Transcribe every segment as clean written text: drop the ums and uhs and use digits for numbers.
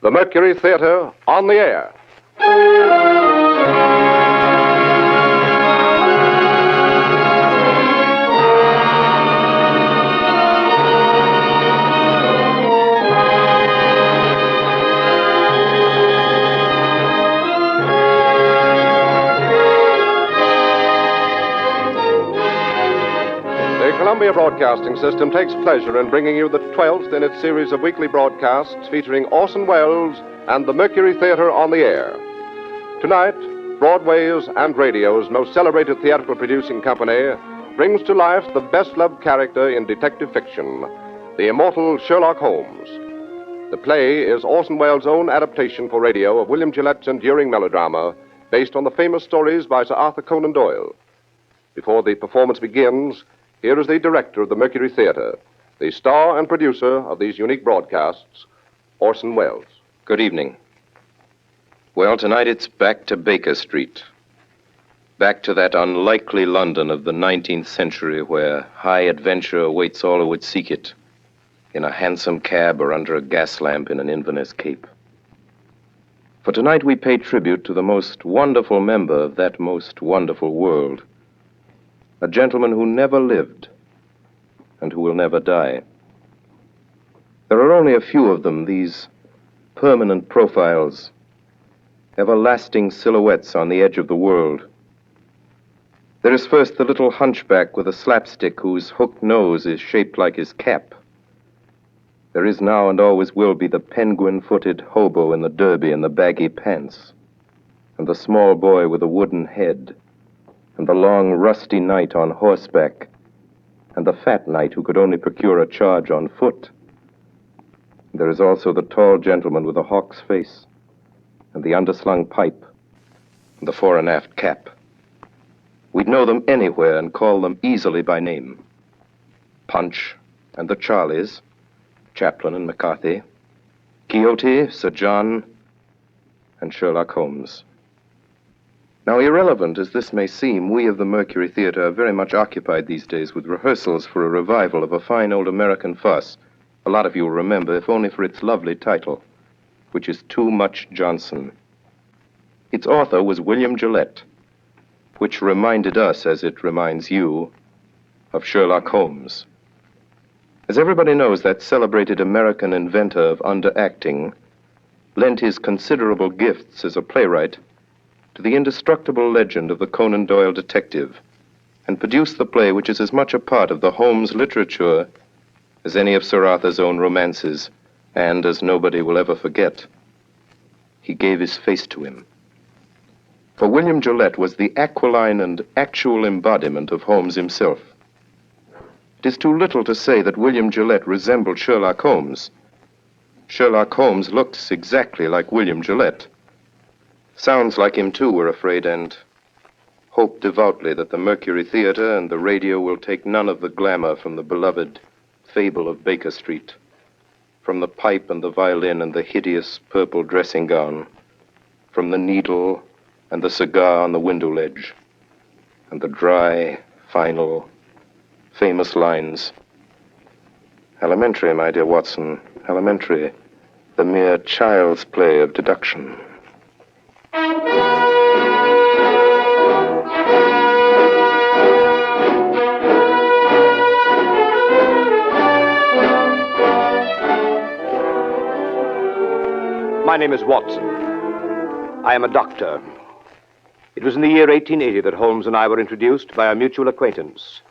The Mercury Theatre on the air. The Columbia Broadcasting System takes pleasure in bringing you the 12th in its series of weekly broadcasts featuring Orson Welles and the Mercury Theatre on the air. Tonight, Broadway's and radio's most celebrated theatrical producing company brings to life the best-loved character in detective fiction, the immortal Sherlock Holmes. The play is Orson Welles' own adaptation for radio of William Gillette's enduring melodrama based on the famous stories by Sir Arthur Conan Doyle. Before the performance begins, here is the director of the Mercury Theatre, the star and producer of these unique broadcasts, Orson Welles. Good evening. Well, tonight it's back to Baker Street. Back to that unlikely London of the 19th century where high adventure awaits all who would seek it, in a hansom cab or under a gas lamp in an Inverness cape. For tonight we pay tribute to the most wonderful member of that most wonderful world, a gentleman who never lived and who will never die. There are only a few of them, these permanent profiles, everlasting silhouettes on the edge of the world. There is first the little hunchback with a slapstick whose hooked nose is shaped like his cap. There is now and always will be the penguin-footed hobo in the derby and the baggy pants, and the small boy with a wooden head, and the long, rusty knight on horseback, and the fat knight who could only procure a charge on foot. There is also the tall gentleman with a hawk's face, and the underslung pipe, and the fore and aft cap. We'd know them anywhere and call them easily by name. Punch and the Charlies, Chaplin and McCarthy, Quixote, Sir John, and Sherlock Holmes. Now, irrelevant as this may seem, we of the Mercury Theatre are very much occupied these days with rehearsals for a revival of a fine old American farce. A lot of you will remember, if only for its lovely title, which is Too Much Johnson. Its author was William Gillette, which reminded us, as it reminds you, of Sherlock Holmes. As everybody knows, that celebrated American inventor of underacting lent his considerable gifts as a playwright to the indestructible legend of the Conan Doyle detective, and produced the play which is as much a part of the Holmes literature as any of Sir Arthur's own romances, and as nobody will ever forget. He gave his face to him. For William Gillette was the aquiline and actual embodiment of Holmes himself. It is too little to say that William Gillette resembled Sherlock Holmes. Sherlock Holmes looks exactly like William Gillette. Sounds like him, too, we're afraid, and hope devoutly that the Mercury Theatre and the radio will take none of the glamour from the beloved fable of Baker Street, from the pipe and the violin and the hideous purple dressing gown, from the needle and the cigar on the window ledge, and the dry, final, famous lines. Elementary, my dear Watson, elementary, the mere child's play of deduction. My name is Watson. I am a doctor. It was in the year 1880 that Holmes and I were introduced by a mutual acquaintance.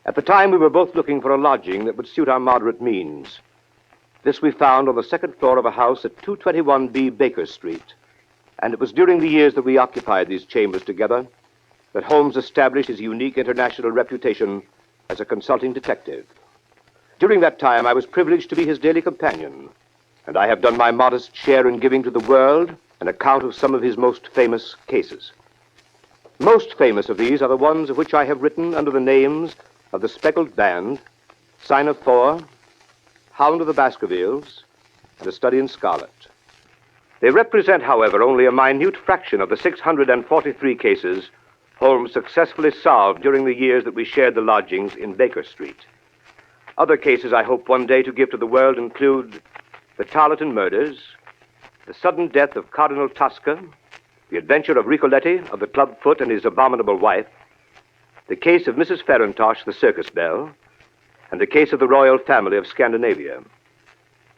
At the time, we were both looking for a lodging that would suit our moderate means. This we found on the second floor of a house at 221B Baker Street. And it was during the years that we occupied these chambers together that Holmes established his unique international reputation as a consulting detective. During that time, I was privileged to be his daily companion, and I have done my modest share in giving to the world an account of some of his most famous cases. Most famous of these are the ones of which I have written under the names of The Speckled Band, Sign of Four, Hound of the Baskervilles, and A Study in Scarlet. They represent, however, only a minute fraction of the 643 cases Holmes successfully solved during the years that we shared the lodgings in Baker Street. Other cases I hope one day to give to the world include the Tarleton murders, the sudden death of Cardinal Tosca, the adventure of Ricoletti, of the clubfoot and his abominable wife, the case of Mrs. Farintosh, the circus belle, and the case of the royal family of Scandinavia.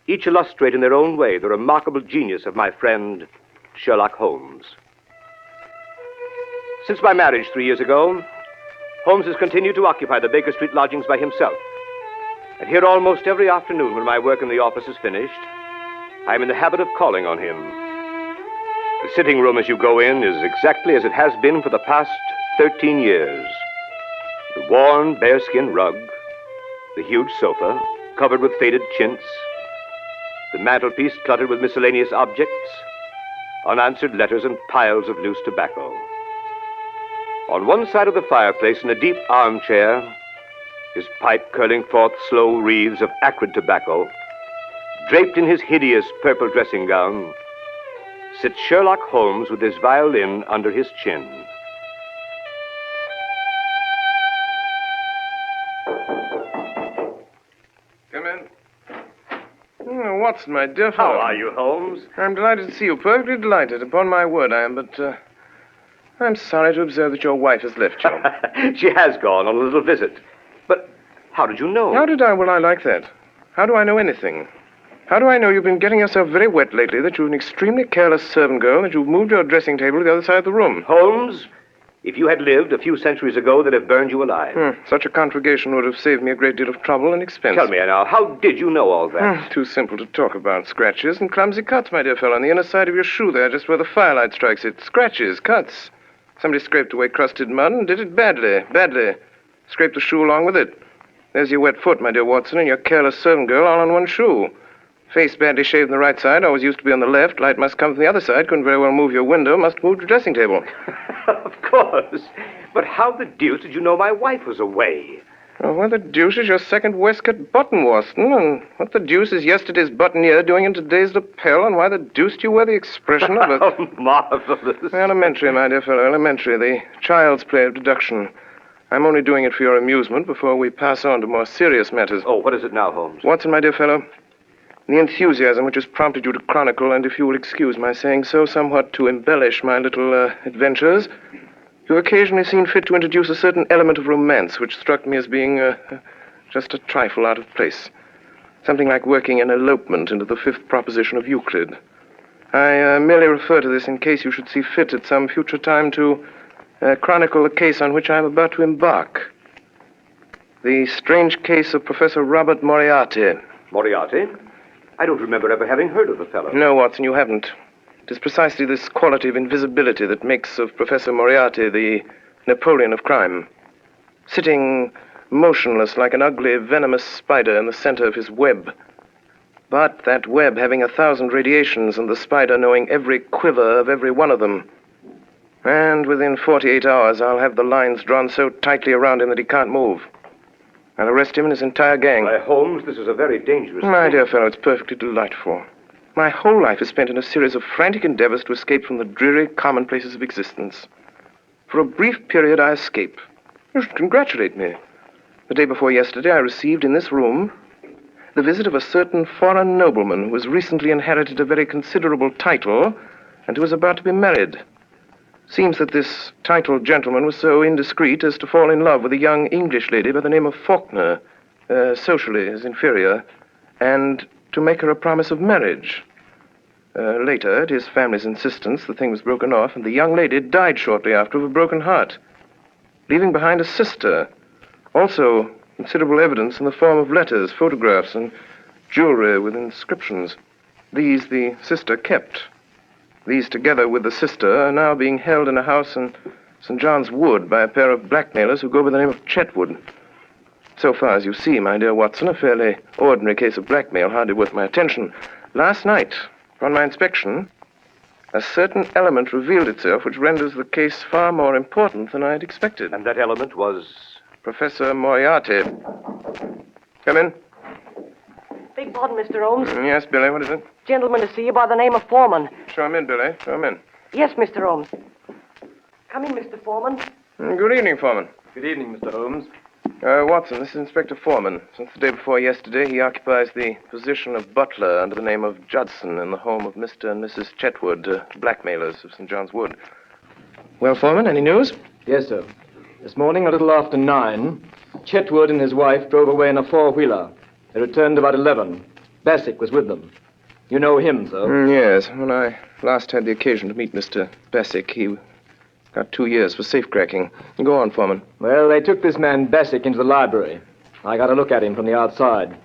Each illustrate in their own way the remarkable genius of my friend Sherlock Holmes. Since my marriage 3 years ago, Holmes has continued to occupy the Baker Street lodgings by himself. And here almost every afternoon when my work in the office is finished, I am in the habit of calling on him. The sitting room as you go in is exactly as it has been for the past 13 years. The worn bearskin rug, the huge sofa covered with faded chintz, the mantelpiece cluttered with miscellaneous objects, unanswered letters and piles of loose tobacco. On one side of the fireplace in a deep armchair, his pipe curling forth slow wreaths of acrid tobacco, draped in his hideous purple dressing gown, sits Sherlock Holmes with his violin under his chin. Come in. Oh, Watson, my dear fellow. How are you, Holmes? I'm delighted to see you. Perfectly delighted. Upon my word, I am. But I'm sorry to observe that your wife has left you. She has gone on a little visit. But how did you know? How did I? Well, I like that. How do I know anything? How do I know you've been getting yourself very wet lately, that you're an extremely careless servant girl, that you've moved your dressing table to the other side of the room? Holmes, if you had lived a few centuries ago, they'd have burned you alive. Such a conflagration would have saved me a great deal of trouble and expense. Tell me now, how did you know all that? Too simple to talk about. Scratches and clumsy cuts, my dear fellow, on the inner side of your shoe there, just where the firelight strikes it. Scratches, cuts. Somebody scraped away crusted mud and did it badly. Scraped the shoe along with it. There's your wet foot, my dear Watson, and your careless servant girl all on one shoe. Face badly shaved on the right side, always used to be on the left. Light must come from the other side. Couldn't very well move your window. Must move your dressing table. Of course. But how the deuce did you know my wife was away? Oh, what the deuce is your second waistcoat button, Watson? And what the deuce is yesterday's buttonniere doing in today's lapel? And why the deuce do you wear the expression of a... Oh, marvelous. Elementary, my dear fellow, elementary. The child's play of deduction. I'm only doing it for your amusement before we pass on to more serious matters. Oh, what is it now, Holmes? Watson, my dear fellow, the enthusiasm which has prompted you to chronicle, and if you will excuse my saying so, somewhat to embellish my little adventures, you occasionally seen fit to introduce a certain element of romance which struck me as being just a trifle out of place. Something like working an elopement into the fifth proposition of Euclid. I merely refer to this in case you should see fit at some future time to chronicle the case on which I am about to embark. The strange case of Professor Robert Moriarty. Moriarty? I don't remember ever having heard of the fellow. No, Watson, you haven't. It is precisely this quality of invisibility that makes of Professor Moriarty the Napoleon of crime. Sitting motionless like an ugly, venomous spider in the center of his web. But that web having 1,000 radiations and the spider knowing every quiver of every one of them. And within 48 hours, I'll have the lines drawn so tightly around him that he can't move. I'll arrest him and his entire gang. Why, Holmes, this is a very dangerous My thing. dear fellow, it's perfectly delightful. My whole life is spent in a series of frantic endeavors to escape from the dreary commonplaces of existence. For a brief period, I escape. You should congratulate me. The day before yesterday, I received in this room the visit of a certain foreign nobleman who has recently inherited a very considerable title and who is about to be married. Seems that this titled gentleman was so indiscreet as to fall in love with a young English lady by the name of Faulkner, socially his inferior, and to make her a promise of marriage. Later, at his family's insistence, the thing was broken off, and the young lady died shortly after of a broken heart, leaving behind a sister. Also, considerable evidence in the form of letters, photographs, and jewelry with inscriptions. These the sister kept. These, together with the sister, are now being held in a house in St. John's Wood by a pair of blackmailers who go by the name of Chetwood. So far as you see, my dear Watson, a fairly ordinary case of blackmail, hardly worth my attention. Last night, upon my inspection, a certain element revealed itself which renders the case far more important than I had expected. And that element was... Professor Moriarty. Come in. Beg pardon, Mr. Holmes. Yes, Billy, what is it? Gentleman to see you by the name of Forman. Show him in, Billy. Show him in. Yes, Mr. Holmes. Come in, Mr. Forman. Good evening, Foreman. Good evening, Mr. Holmes. Watson, this is Inspector Forman. Since the day before yesterday, he occupies the position of butler under the name of Judson in the home of Mr. and Mrs. Chetwood, blackmailers of St. John's Wood. Well, Forman, any news? Yes, sir. This morning, a little after 9, Chetwood and his wife drove away in a four-wheeler. They returned about 11. Bassick was with them. You know him, sir? Yes. When I last had the occasion to meet Mr. Bassick, he got 2 years for safecracking. Go on, Foreman. Well, they took this man Bassick into the library. I got a look at him from the outside.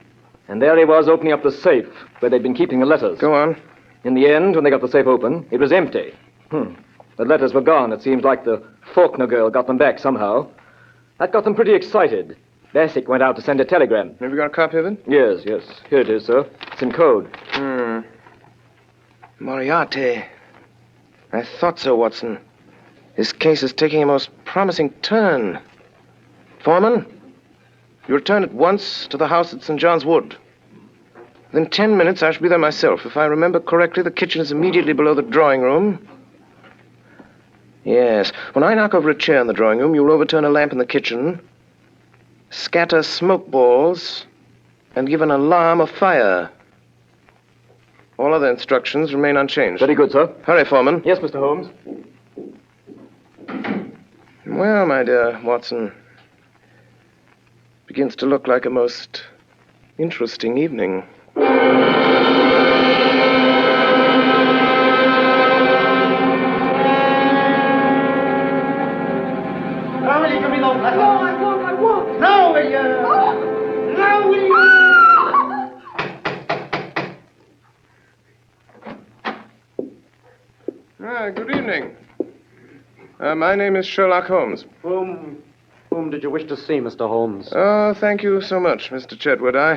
And there he was opening up the safe where they'd been keeping the letters. Go on. In the end, when they got the safe open, it was empty. The letters were gone. It seems like the Faulkner girl got them back somehow. That got them pretty excited. Bassick went out to send a telegram. Have you got a copy of it? Yes. Here it is, sir. It's in code. Moriarty. I thought so, Watson. This case is taking a most promising turn. Foreman, you return at once to the house at St. John's Wood. Within 10 minutes, I shall be there myself. If I remember correctly, the kitchen is immediately below the drawing room. Yes. When I knock over a chair in the drawing room, you'll overturn a lamp in the kitchen, scatter smoke balls, and give an alarm of fire. All other instructions remain unchanged. Very good, sir. Hurry, Foreman. Yes, Mr. Holmes. Well, my dear Watson, begins to look like a most interesting evening. Now will you give me those letters? No, I won't. Now will you? Now will you? Good evening. My name is Sherlock Holmes. Whom did you wish to see, Mr. Holmes? Oh, thank you so much, Mr. Chetwood. I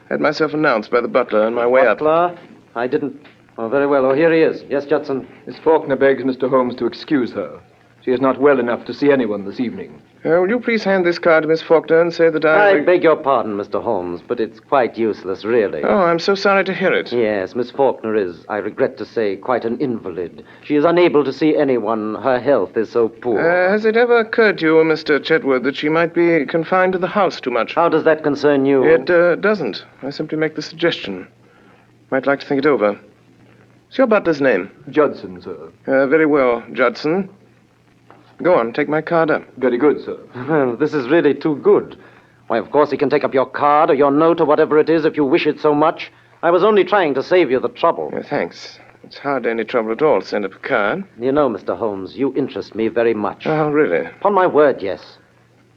had myself announced by the butler on my way up. Butler? I didn't. Oh, very well. Oh, here he is. Yes, Judson. Miss Faulkner begs Mr. Holmes to excuse her. She is not well enough to see anyone this evening. Will you please hand this card to Miss Faulkner and say that I beg your pardon, Mr. Holmes, but it's quite useless, really. Oh, I'm so sorry to hear it. Yes, Miss Faulkner is, I regret to say, quite an invalid. She is unable to see anyone. Her health is so poor. Has it ever occurred to you, Mr. Chetwood, that she might be confined to the house too much? How does that concern you? It doesn't. I simply make the suggestion. Might like to think it over. What's your butler's name? Judson, sir. Very well, Judson. Go on, take my card up. Very good, sir. Well, this is really too good. Why, of course, he can take up your card or your note or whatever it is if you wish it so much. I was only trying to save you the trouble. Thanks. It's hardly any trouble at all to send up a card. You know, Mr. Holmes, you interest me very much. Oh, really? Upon my word, yes.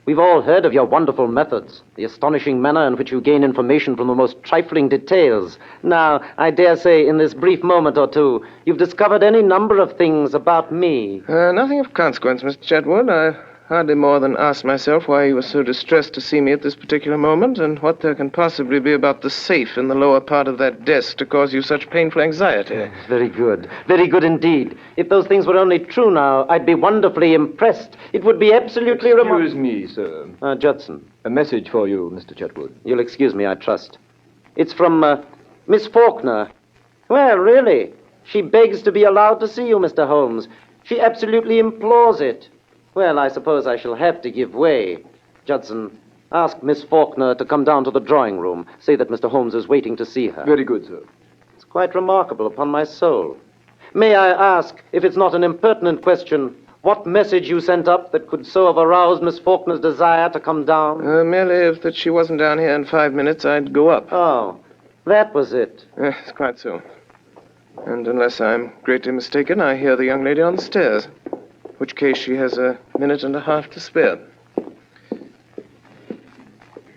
We've all heard of your wonderful methods, the astonishing manner in which you gain information from the most trifling details. Now, I dare say in this brief moment or two, you've discovered any number of things about me. Nothing of consequence, Mr. Chetwood. I hardly more than asked myself why you were so distressed to see me at this particular moment, and what there can possibly be about the safe in the lower part of that desk to cause you such painful anxiety. Very good. Very good indeed. If those things were only true now, I'd be wonderfully impressed. It would be absolutely remarkable. Excuse me, sir. Judson. A message for you, Mr. Chetwood. You'll excuse me, I trust. It's from, Miss Faulkner. Well, really. She begs to be allowed to see you, Mr. Holmes. She absolutely implores it. Well, I suppose I shall have to give way. Judson, ask Miss Faulkner to come down to the drawing room. Say that Mr. Holmes is waiting to see her. Very good, sir. It's quite remarkable, upon my soul. May I ask, if it's not an impertinent question, what message you sent up that could so have aroused Miss Faulkner's desire to come down? Merely if that she wasn't down here in 5 minutes, I'd go up. Oh, that was it. Yes, quite so. And unless I'm greatly mistaken, I hear the young lady on the stairs. In which case she has a minute and a half to spare.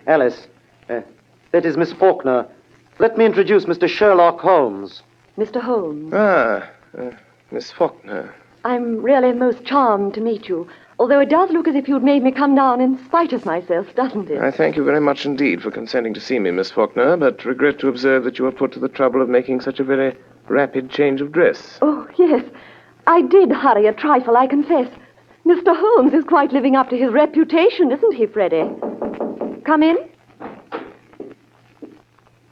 Alice, that is Miss Faulkner. Let me introduce Mr. Sherlock Holmes. Mr. Holmes, Miss Faulkner. I'm really most charmed to meet you, although it does look as if you'd made me come down in spite of myself, doesn't it? I thank you very much indeed for consenting to see me, Miss Faulkner, but regret to observe that you were put to the trouble of making such a very rapid change of dress. Oh, yes. I did hurry a trifle, I confess. Mr. Holmes is quite living up to his reputation, isn't he, Freddie? Come in.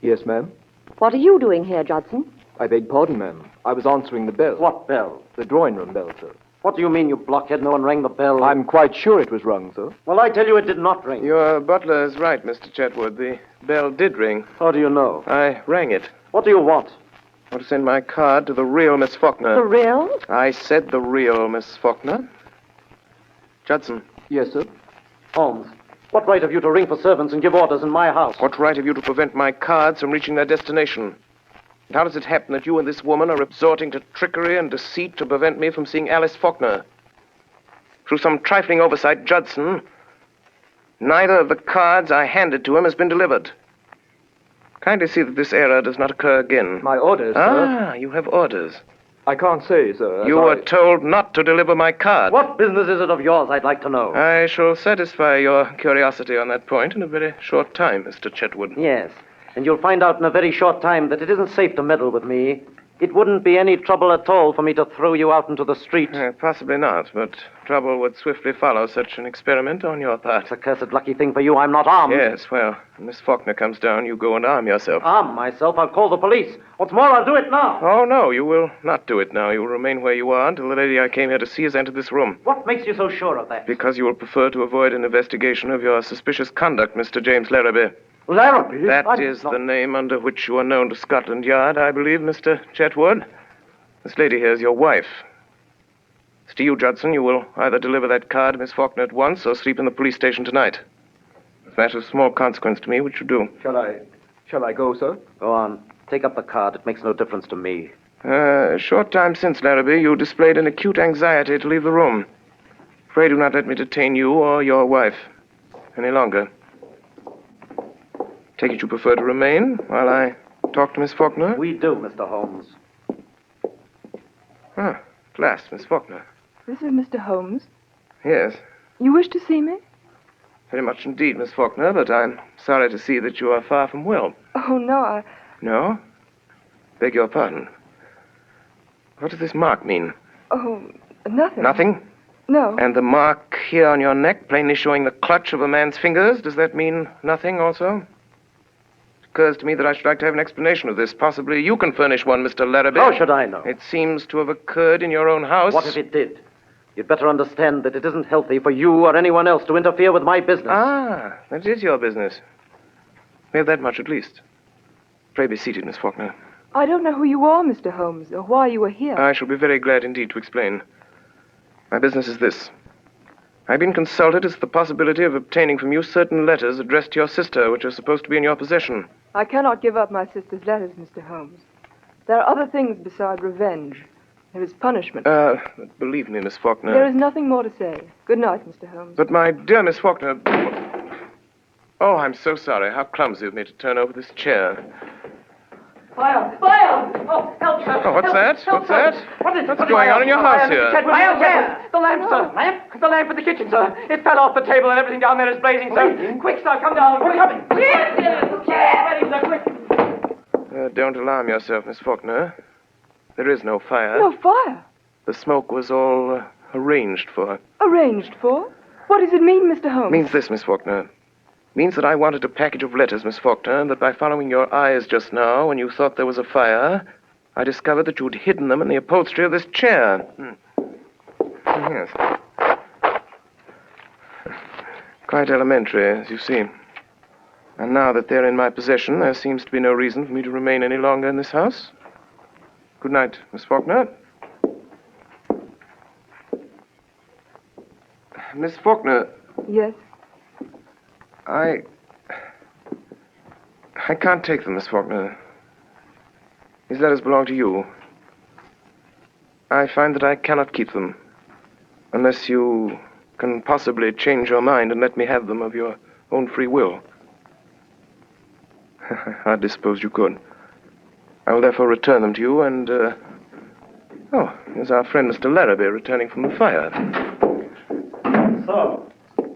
Yes, ma'am. What are you doing here, Judson? I beg pardon, ma'am. I was answering the bell. What bell? The drawing room bell, sir. What do you mean, you blockhead? No one rang the bell. I'm quite sure it was rung, sir. Well, I tell you it did not ring. Your butler is right, Mr. Chetwood. The bell did ring. How do you know? I rang it. What do you want? I want to send my card to the real Miss Faulkner. The real? I said the real Miss Faulkner. Judson. Yes, sir. Holmes, what right have you to ring for servants and give orders in my house? What right have you to prevent my cards from reaching their destination? And how does it happen that you and this woman are resorting to trickery and deceit to prevent me from seeing Alice Faulkner? Through some trifling oversight, Judson, neither of the cards I handed to him has been delivered. Kindly see that this error does not occur again. My orders, sir. You have orders. I can't say, sir. You were told not to deliver my card. What business is it of yours, I'd like to know? I shall satisfy your curiosity on that point in a very short time, Mr. Chetwood. Yes, and you'll find out in a very short time that it isn't safe to meddle with me. It wouldn't be any trouble at all for me to throw you out into the street. Possibly not, but trouble would swiftly follow such an experiment on your part. It's a cursed lucky thing for you I'm not armed. Yes, well, when Miss Faulkner comes down, you go and arm yourself. Arm myself? I'll call the police. What's more, I'll do it now. Oh, no, you will not do it now. You will remain where you are until the lady I came here to see has entered this room. What makes you so sure of that? Because you will prefer to avoid an investigation of your suspicious conduct, Mr. James Larrabee. Larrabee? That is the name under which you are known to Scotland Yard, I believe, Mr. Chetwood. This lady here is your wife. As to you, Judson, you will either deliver that card to Miss Faulkner at once or sleep in the police station tonight. It's a matter of small consequence to me which you do. Shall I go, sir? Go on. Take up the card. It makes no difference to me. A short time since, Larrabee, you displayed an acute anxiety to leave the room. Pray do not let me detain you or your wife any longer. Take it you prefer to remain while I talk to Miss Faulkner? We do, Mr. Holmes. Ah, at last, Miss Faulkner. This is Mr. Holmes. Yes, You wish to see me? very much indeed, Miss Faulkner, but I'm sorry to see that you are far from well. Oh, no, No? Beg your pardon. What does this mark mean? Oh, nothing. Nothing? No. And the mark here on your neck, plainly showing the clutch of a man's fingers, does that mean nothing also? It occurs to me that I should like to have an explanation of this. Possibly you can furnish one, Mr. Larrabee. How should I know? It seems to have occurred in your own house. What if it did? You'd better understand that it isn't healthy for you or anyone else to interfere with my business. Ah, that is your business. We have that much at least. Pray be seated, Miss Faulkner. I don't know who you are, Mr. Holmes, or why you are here. I shall be very glad indeed to explain. My business is this. I've been consulted as to the possibility of obtaining from you certain letters addressed to your sister, which are supposed to be in your possession. I cannot give up my sister's letters, Mr. Holmes. There are other things beside revenge. There is punishment. Believe me, Miss Faulkner. There is nothing more to say. Good night, Mr. Holmes. But my dear Miss Faulkner... Oh, I'm so sorry. How clumsy of me to turn over this chair. Fire! Fire! Oh, help, sir! Oh, what's that? What's that? What's going on in your house here? Fire! The lamp, sir! Lamp? The lamp in the kitchen, sir. It fell off the table and everything down there is blazing, sir. Quick, sir, come down. We're coming. Ready, sir, quick. Don't alarm yourself, Miss Faulkner. There is no fire. No fire. The smoke was all arranged for. Arranged for? What does it mean, Mr. Holmes? It means this, Miss Faulkner. It means that I wanted a package of letters, Miss Faulkner, and that by following your eyes just now, when you thought there was a fire, I discovered that you'd hidden them in the upholstery of this chair. Yes. Quite elementary, as you see. And now that they're in my possession, there seems to be no reason for me to remain any longer in this house. Good night, Miss Faulkner. Miss Faulkner. Yes? I can't take them, Miss Faulkner. These letters belong to you. I find that I cannot keep them unless you can possibly change your mind and let me have them of your own free will. I hardly supposed you could. I will therefore return them to you and, Oh, here's our friend Mr. Larrabee returning from the fire. So,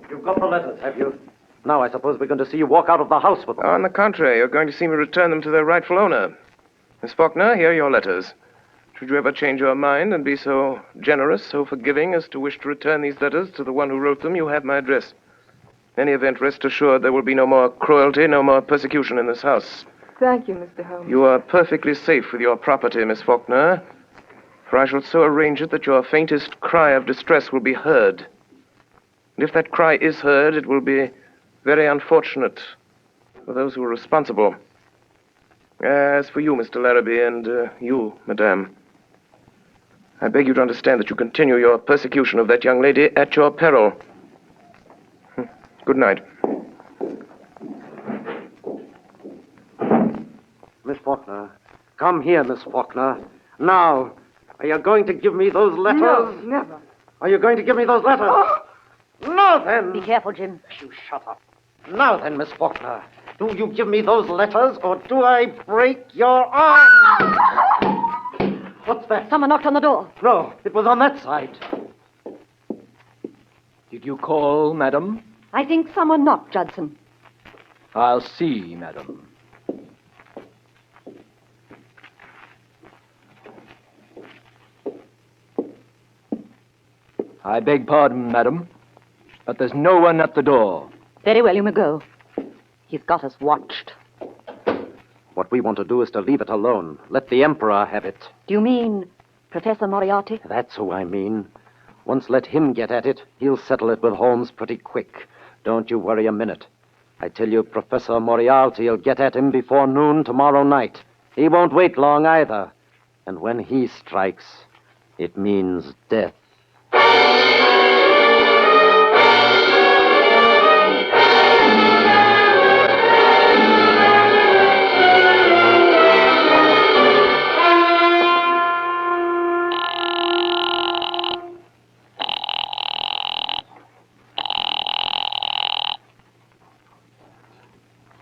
you've got the letters, have you? Now I suppose we're going to see you walk out of the house with them. On the contrary, you're going to see me return them to their rightful owner. Miss Faulkner, here are your letters. Should you ever change your mind and be so generous, so forgiving as to wish to return these letters to the one who wrote them, you have my address. In any event, rest assured there will be no more cruelty, no more persecution in this house. Thank you, Mr. Holmes. You are perfectly safe with your property, Miss Faulkner. For I shall so arrange it that your faintest cry of distress will be heard. And if that cry is heard, it will be very unfortunate for those who are responsible. As for you, Mr. Larrabee, and you, Madame, I beg you to understand that you continue your persecution of that young lady at your peril. Good night. Miss Faulkner. Come here, Miss Faulkner. Now, are you going to give me those letters? No, never. Are you going to give me those letters? Oh. Now then. Be careful, Jim. You shut up. Now then, Miss Faulkner. Do you give me those letters, or do I break your arm? What's that? Someone knocked on the door. No, it was on that side. Did you call, madam? I think someone knocked, Judson. I'll see, madam. I beg pardon, madam, but there's no one at the door. Very well, you may go. He's got us watched. What we want to do is to leave it alone. Let the Emperor have it. Do you mean Professor Moriarty? That's who I mean. Once let him get at it, he'll settle it with Holmes pretty quick. Don't you worry a minute. I tell you, Professor Moriarty will get at him before noon tomorrow night. He won't wait long either. And when he strikes, it means death.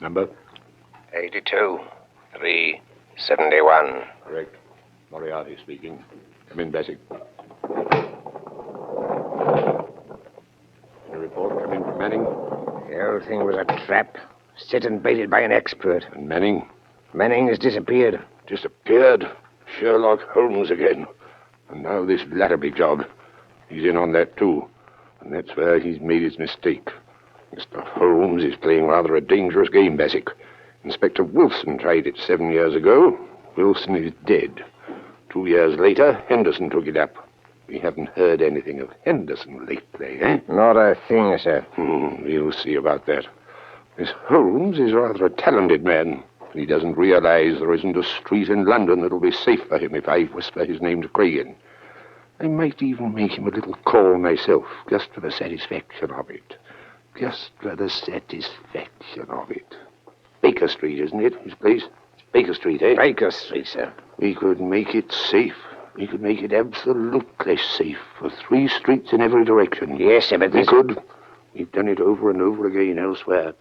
Number? 82, 371. Correct. Moriarty speaking. Come in, Bassick. Any report come in from Manning? The whole thing was a trap, set and baited by an expert. And Manning? Manning has disappeared. Disappeared? Sherlock Holmes again. And now this Larrabee job. He's in on that, too. And that's where he's made his mistake. Mr. Holmes is playing rather a dangerous game, Bassick. Inspector Wilson tried it 7 years ago. Wilson is dead. 2 years later, Henderson took it up. We haven't heard anything of Henderson lately, eh? Not a thing, sir. We'll see about that. This Holmes is rather a talented man. He doesn't realize there isn't a street in London that'll be safe for him if I whisper his name to Craigin. I might even make him a little call myself, just for the satisfaction of it. Just for the satisfaction of it. Baker Street, isn't it, his place? It's Baker Street, eh? Baker Street, sir. We could make it safe. We could make it absolutely safe for 3 streets in every direction. Yes, sir, but we could. We've done it over and over again elsewhere.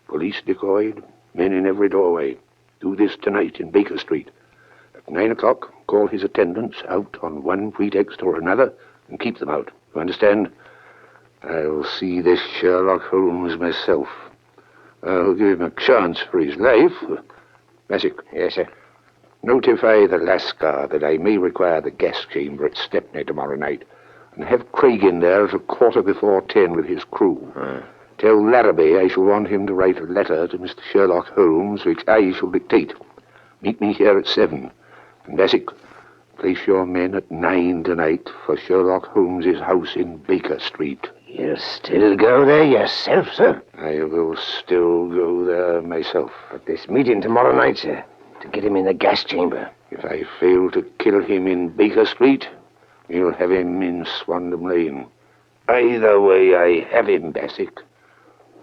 Police decoyed, men in every doorway. Do this tonight in Baker Street. At 9 o'clock, call his attendants out on one pretext or another and keep them out. You understand? I'll see this Sherlock Holmes myself. I'll give him a chance for his life. Bassick. Yes, sir. Notify the Lascar that I may require the gas chamber at Stepney tomorrow night. And have Craigin there at 10:15 with his crew. Tell Larrabee I shall want him to write a letter to Mr. Sherlock Holmes, which I shall dictate. Meet me here at 7. And Bassick, place your men at 9 tonight for Sherlock Holmes's house in Baker Street. You'll still go there yourself, sir? I will still go there myself. At this meeting tomorrow night, sir, to get him in the gas chamber. If I fail to kill him in Baker Street, we'll have him in Swandam Lane. Either way, I have him, Bassick.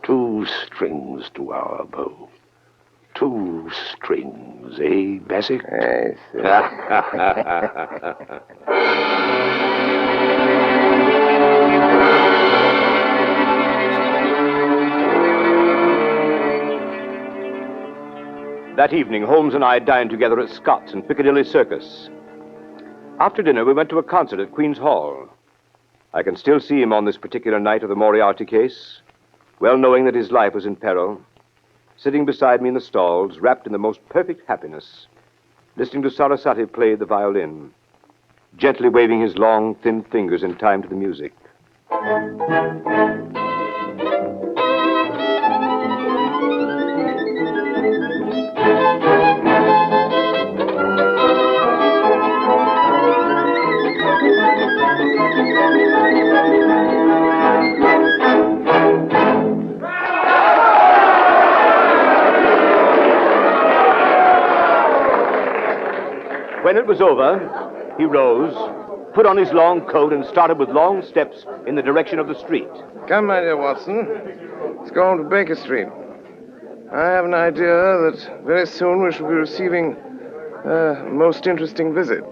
2 strings to our bow. 2 strings, eh, Bassick? Yes, sir. That evening, Holmes and I dined together at Scott's in Piccadilly Circus. After dinner, we went to a concert at Queen's Hall. I can still see him on this particular night of the Moriarty case, well knowing that his life was in peril, sitting beside me in the stalls, wrapped in the most perfect happiness, listening to Sarasate play the violin, gently waving his long, thin fingers in time to the music. When it was over, he rose, put on his long coat, and started with long steps in the direction of the street. Come, my dear Watson. Let's go on to Baker Street. I have an idea that very soon we shall be receiving a most interesting visit.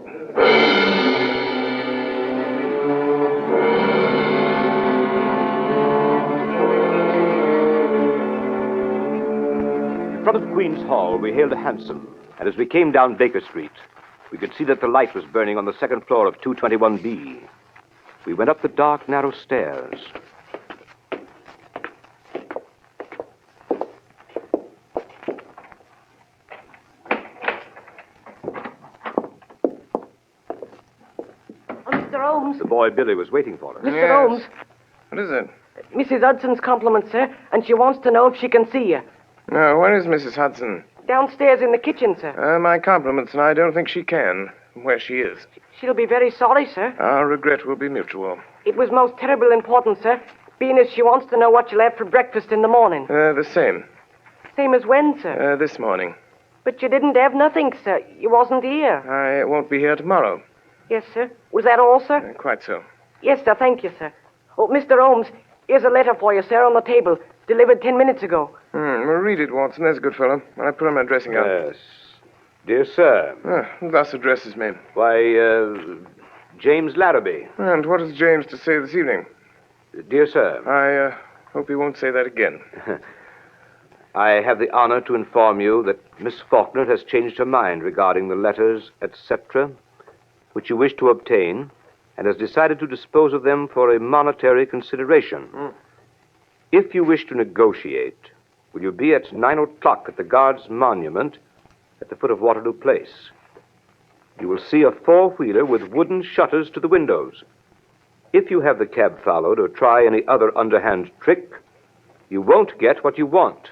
In front of Queen's Hall, we hailed a hansom, and as we came down Baker Street, we could see that the light was burning on the second floor of 221B. We went up the dark, narrow stairs. Mr. Holmes. The boy Billy was waiting for us. Mr. Yes. Holmes. What is it? Mrs. Hudson's compliments, sir, and she wants to know if she can see you. Now, where is Mrs. Hudson? Downstairs in the kitchen, sir. My compliments, and I don't think she can, where she is. She'll be very sorry, sir. Our regret will be mutual. It was most terrible important, sir, being as she wants to know what you'll have for breakfast in the morning. The same. Same as when, sir? This morning. But you didn't have nothing, sir. You wasn't here. I won't be here tomorrow. Yes, sir. Was that all, sir? Quite so. Yes, sir. Thank you, sir. Oh, Mr. Holmes, here's a letter for you, sir, on the table. Delivered 10 minutes ago. Well, read it, Watson. There's a good fellow. I put on my dressing gown. Yes. Dear sir. Thus addresses me. Why, James Larrabee. And what has James to say this evening? Dear sir. I hope he won't say that again. I have the honor to inform you that Miss Faulkner has changed her mind regarding the letters, etc., which you wish to obtain, and has decided to dispose of them for a monetary consideration. If you wish to negotiate, will you be at 9 o'clock at the Guards' Monument at the foot of Waterloo Place? You will see a four-wheeler with wooden shutters to the windows. If you have the cab followed or try any other underhand trick, you won't get what you want.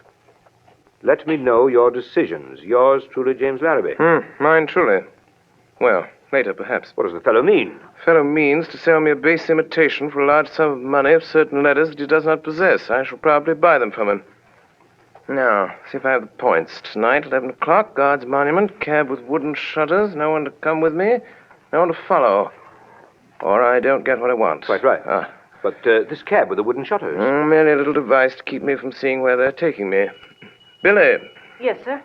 Let me know your decisions. Yours truly, James Larrabee. Mine truly. Well, later, perhaps. What does the fellow mean? Fellow means to sell me a base imitation for a large sum of money of certain letters that he does not possess. I shall probably buy them from him. Now, see if I have the points. Tonight, 11 o'clock, Guards Monument, cab with wooden shutters, no one to come with me, no one to follow. Or I don't get what I want. Quite right. But this cab with the wooden shutters? Merely a little device to keep me from seeing where they're taking me. Billy. Yes, sir.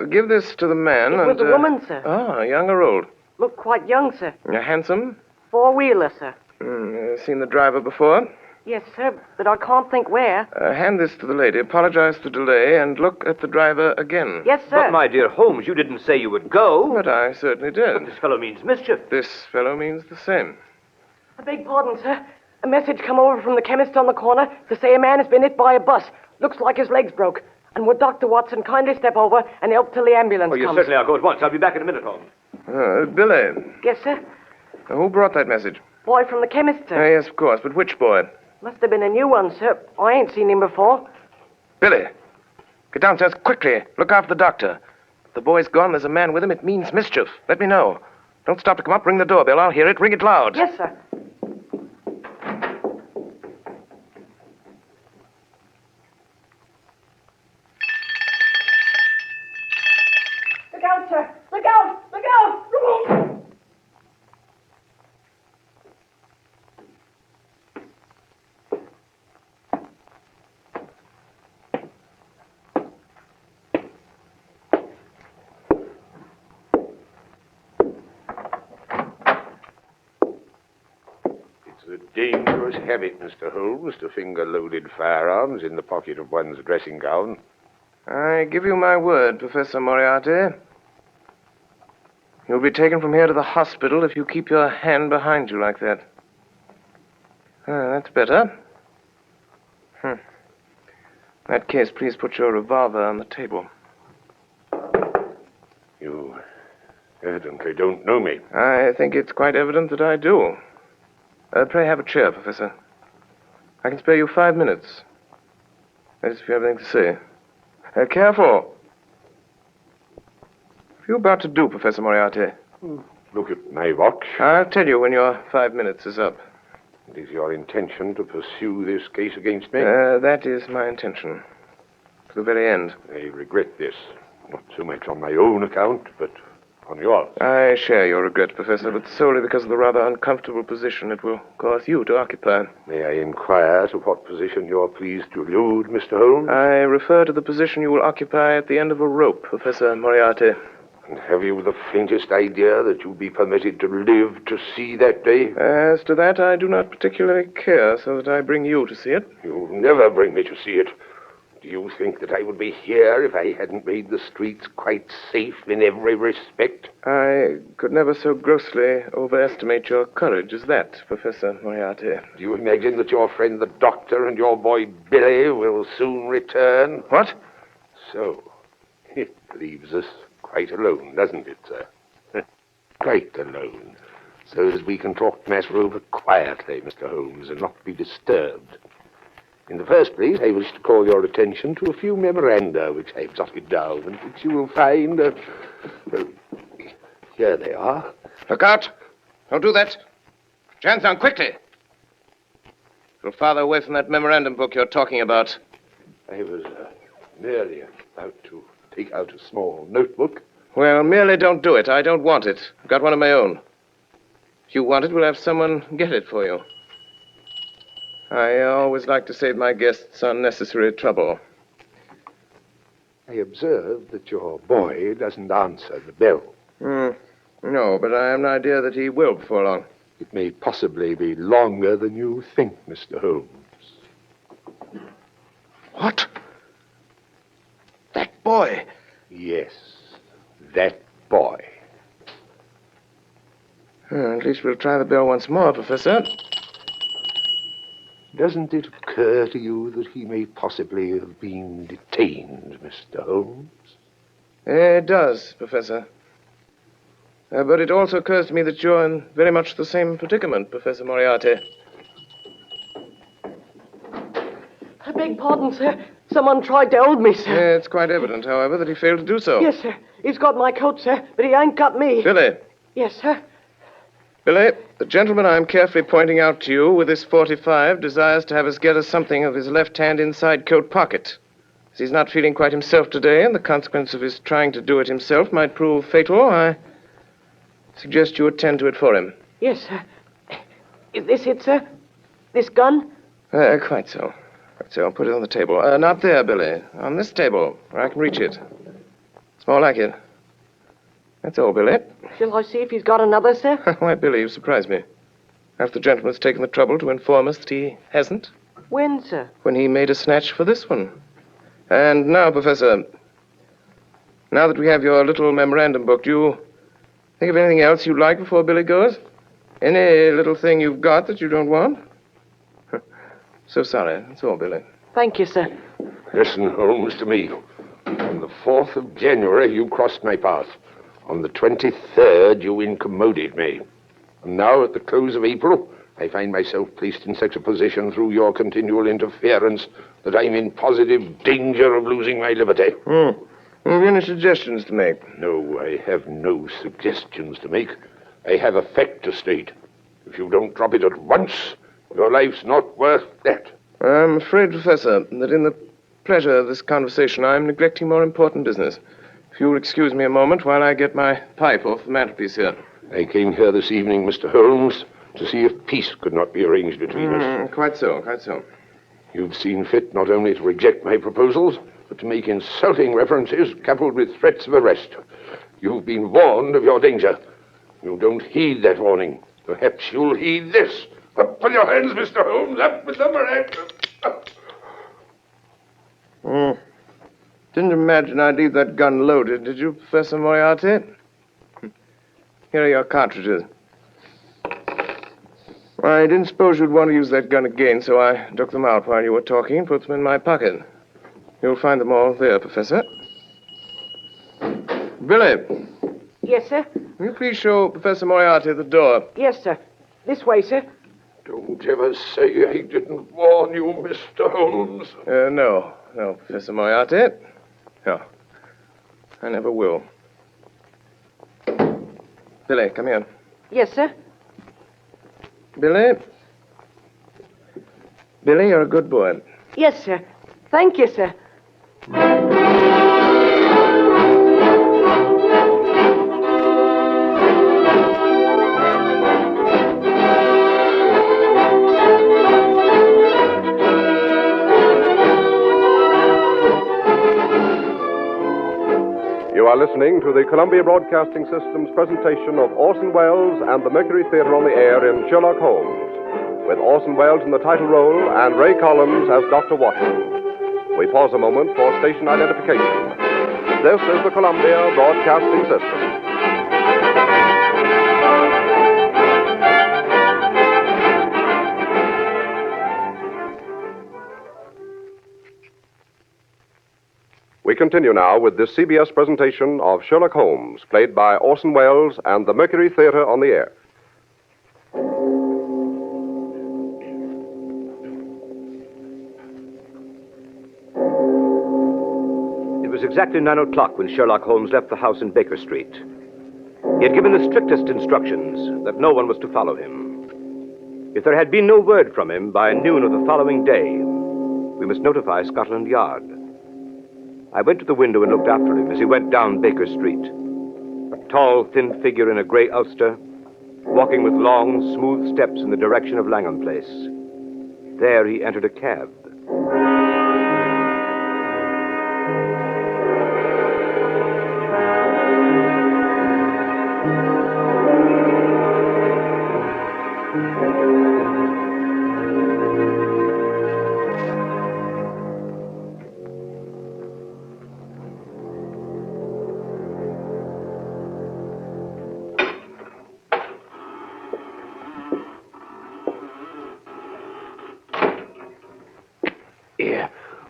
Give this to the man. It was a woman, sir. Ah, young or old? Looked quite young, sir. Handsome? Four-wheeler, sir. Seen the driver before? Yes, sir, but I can't think where. Hand this to the lady, apologize for the delay, and look at the driver again. Yes, sir. But, my dear Holmes, you didn't say you would go. But I certainly did. But this fellow means mischief. This fellow means the same. I beg pardon, sir. A message come over from the chemist on the corner to say a man has been hit by a bus. Looks like his legs broke. And would Dr. Watson kindly step over and help till the ambulance You comes? certainly are. Go at once. I'll be back in a minute, Holmes. Billy. Yes, sir. Who brought that message? Boy from the chemist, sir. Yes, of course, but which boy? Must have been a new one, sir. I ain't seen him before. Billy, get downstairs quickly. Look after the doctor. If the boy's gone, there's a man with him. It means mischief. Let me know. Don't stop to come up. Ring the doorbell. I'll hear it. Ring it loud. Yes, sir. Look out, sir. Look out! Look out! It's a dangerous habit, Mr. Holmes, to finger loaded firearms in the pocket of one's dressing gown. I give you my word, Professor Moriarty. You'll be taken from here to the hospital if you keep your hand behind you like that. That's better. In that case, please put your revolver on the table. You evidently don't know me. I think it's quite evident that I do. Pray have a chair, Professor. I can spare you 5 minutes. That is, if you have anything to say. Careful. What are you about to do, Professor Moriarty? Look at my watch. I'll tell you when your 5 minutes is up. It is your intention to pursue this case against me? That is my intention. To the very end. I regret this. Not so much on my own account, but on yours. I share your regret, Professor, but solely because of the rather uncomfortable position it will cause you to occupy. May I inquire to what position you're pleased to allude, Mr. Holmes? I refer to the position you will occupy at the end of a rope, Professor Moriarty. And have you the faintest idea that you'll be permitted to live to see that day? As to that, I do not particularly care, so that I bring you to see it. You'll never bring me to see it. Do you think that I would be here if I hadn't made the streets quite safe in every respect? I could never so grossly overestimate your courage as that, Professor Moriarty. Do you imagine that your friend the doctor and your boy Billy will soon return? What? So, it leaves us quite alone, doesn't it, sir? Quite alone. So as we can talk the matter over quietly, Mr. Holmes, and not be disturbed. In the first place, I wish to call your attention to a few memoranda which I've jotted down and which you will find... here they are. Look out! Don't do that. Put your hands down quickly. A little farther away from that memorandum book you're talking about. I was merely about to take out a small notebook. Well, merely don't do it. I don't want it. I've got one of my own. If you want it, we'll have someone get it for you. I always like to save my guests unnecessary trouble. I observe that your boy doesn't answer the bell. No, but I have an idea that he will before long. It may possibly be longer than you think, Mr. Holmes. What? That boy? Yes, that boy. At least we'll try the bell once more, Professor. Doesn't it occur to you that he may possibly have been detained, Mr. Holmes? It does, Professor. But it also occurs to me that you're in very much the same predicament, Professor Moriarty. I beg pardon, sir. Someone tried to hold me, sir. It's quite evident, however, that he failed to do so. Yes, sir. He's got my coat, sir, but he ain't got me. Billy. Yes, sir. Billy, the gentleman I'm carefully pointing out to you with this 45 desires to have us get us something of his left-hand inside coat pocket. As he's not feeling quite himself today, and the consequence of his trying to do it himself might prove fatal, I suggest you attend to it for him. Yes, sir. Is this it, sir? This gun? Quite so. Quite so. I'll put it on the table. Not there, Billy. On this table, where I can reach it. It's more like it. That's all, Billy. Shall I see if he's got another, sir? Why, Billy, you surprise me. After the gentleman's taken the trouble to inform us that he hasn't. When, sir? When he made a snatch for this one. And now, Professor, now that we have your little memorandum book, do you think of anything else you'd like before Billy goes? Any little thing you've got that you don't want? So sorry. That's all, Billy. Thank you, sir. Listen, Holmes, to me. On the 4th of January, you crossed my path. On the 23rd, you incommoded me. And now, at the close of April, I find myself placed in such a position through your continual interference that I'm in positive danger of losing my liberty. Have you any suggestions to make? No, I have no suggestions to make. I have a fact to state. If you don't drop it at once, your life's not worth that. I'm afraid, Professor, that in the pleasure of this conversation, I'm neglecting more important business. If you'll excuse me a moment while I get my pipe off the mantelpiece here. I came here this evening, Mr. Holmes, to see if peace could not be arranged between us. Quite so, quite so. You've seen fit not only to reject my proposals, but to make insulting references coupled with threats of arrest. You've been warned of your danger. You don't heed that warning. Perhaps you'll heed this. Up with your hands, Mr. Holmes. Up with them, Didn't imagine I'd leave that gun loaded, did you, Professor Moriarty? Here are your cartridges. I didn't suppose you'd want to use that gun again, so I took them out while you were talking and put them in my pocket. You'll find them all there, Professor. Billy. Yes, sir? Will you please show Professor Moriarty the door? Yes, sir. This way, sir. Don't ever say I didn't warn you, Mr. Holmes. No, Professor Moriarty. No, I never will. Billy, come here. Yes, sir. Billy, you're a good boy. Yes, sir. Thank you, sir. are listening to the Columbia Broadcasting System's presentation of Orson Welles and the Mercury Theatre on the Air in Sherlock Holmes, with Orson Welles in the title role and Ray Collins as Dr. Watson. We pause a moment for station identification. This is the Columbia Broadcasting System. We continue now with this CBS presentation of Sherlock Holmes, played by Orson Welles and the Mercury Theatre on the Air. It was exactly 9 o'clock when Sherlock Holmes left the house in Baker Street. He had given the strictest instructions that no one was to follow him. If there had been no word from him by noon of the following day, we must notify Scotland Yard. I went to the window and looked after him as he went down Baker Street. A tall, thin figure in a gray ulster, walking with long, smooth steps in the direction of Langham Place. There he entered a cab.